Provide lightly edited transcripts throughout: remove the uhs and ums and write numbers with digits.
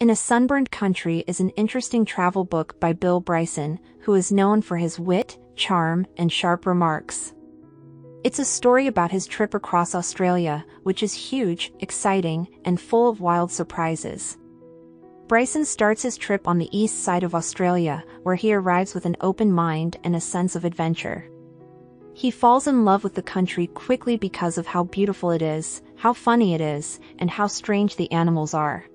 In a Sunburned Country is an interesting travel book by Bill Bryson, who is known for his wit, charm, and sharp remarks. It's a story about his trip across Australia, which is huge, exciting, and full of wild surprises. Bryson starts his trip on the east side of Australia, where he arrives with an open mind and a sense of adventure. He falls in love with the country quickly because of how beautiful it is, how funny it is, and how strange the animals are.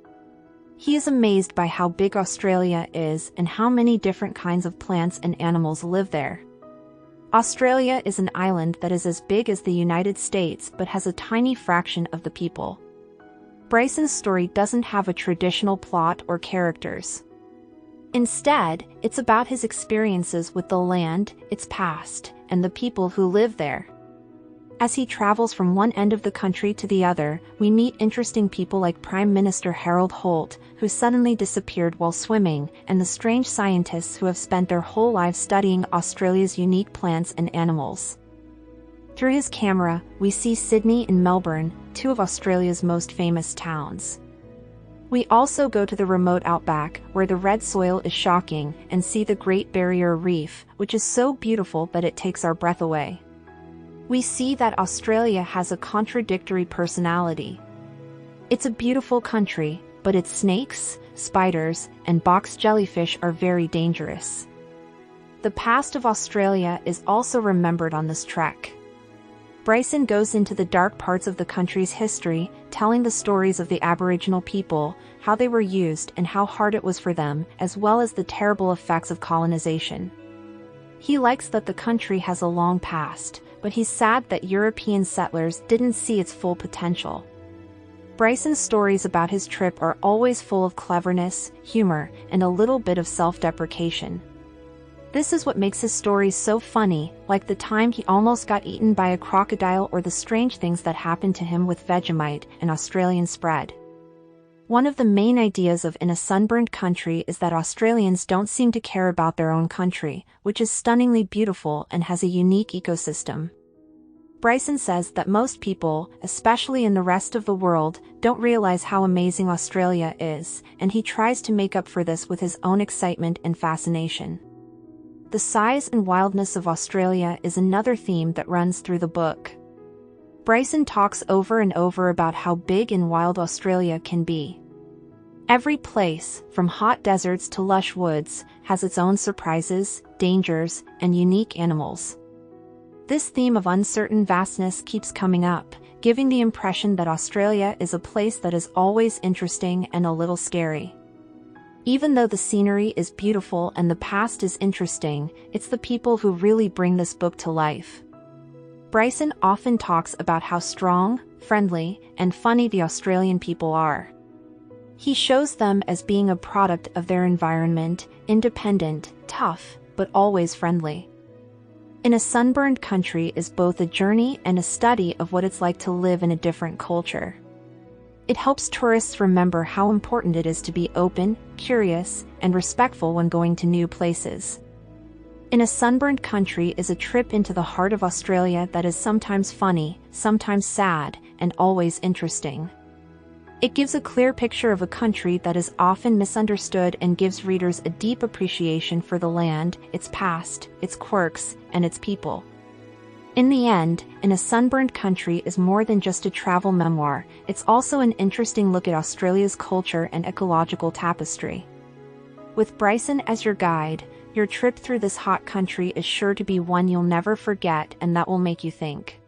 He is amazed by how big Australia is and how many different kinds of plants and animals live there. Australia is an island that is as big as the United States but has a tiny fraction of the people. Bryson's story doesn't have a traditional plot or characters. Instead, it's about his experiences with the land, its past, and the people who live there. As he travels from one end of the country to the other, we meet interesting people like Prime Minister Harold Holt, who suddenly disappeared while swimming, and the strange scientists who have spent their whole lives studying Australia's unique plants and animals. Through his camera, we see Sydney and Melbourne, two of Australia's most famous towns. We also go to the remote outback, where the red soil is shocking, and see the Great Barrier Reef, which is so beautiful that it takes our breath away. We see that Australia has a contradictory personality. It's a beautiful country, but its snakes, spiders, and box jellyfish are very dangerous. The past of Australia is also remembered on this trek. Bryson goes into the dark parts of the country's history, telling the stories of the Aboriginal people, how they were used and how hard it was for them, as well as the terrible effects of colonization. He likes that the country has a long past, but he's sad that European settlers didn't see its full potential. Bryson's stories about his trip are always full of cleverness, humor, and a little bit of self-deprecation. This is what makes his stories so funny, like the time he almost got eaten by a crocodile or the strange things that happened to him with Vegemite, an Australian spread. One of the main ideas of In a Sunburned Country is that Australians don't seem to care about their own country, which is stunningly beautiful and has a unique ecosystem. Bryson says that most people, especially in the rest of the world, don't realize how amazing Australia is, and he tries to make up for this with his own excitement and fascination. The size and wildness of Australia is another theme that runs through the book. Bryson talks over and over about how big and wild Australia can be. Every place, from hot deserts to lush woods, has its own surprises, dangers, and unique animals. This theme of uncertain vastness keeps coming up, giving the impression that Australia is a place that is always interesting and a little scary. Even though the scenery is beautiful and the past is interesting, it's the people who really bring this book to life. Bryson often talks about how strong, friendly, and funny the Australian people are. He shows them as being a product of their environment, independent, tough, but always friendly. In a Sunburned Country is both a journey and a study of what it's like to live in a different culture. It helps tourists remember how important it is to be open, curious, and respectful when going to new places. In a Sunburned Country is a trip into the heart of Australia that is sometimes funny, sometimes sad, and always interesting. It gives a clear picture of a country that is often misunderstood and gives readers a deep appreciation for the land, its past, its quirks, and its people. In the end, In a Sunburned Country is more than just a travel memoir, it's also an interesting look at Australia's culture and ecological tapestry. With Bryson as your guide, your trip through this hot country is sure to be one you'll never forget and that will make you think.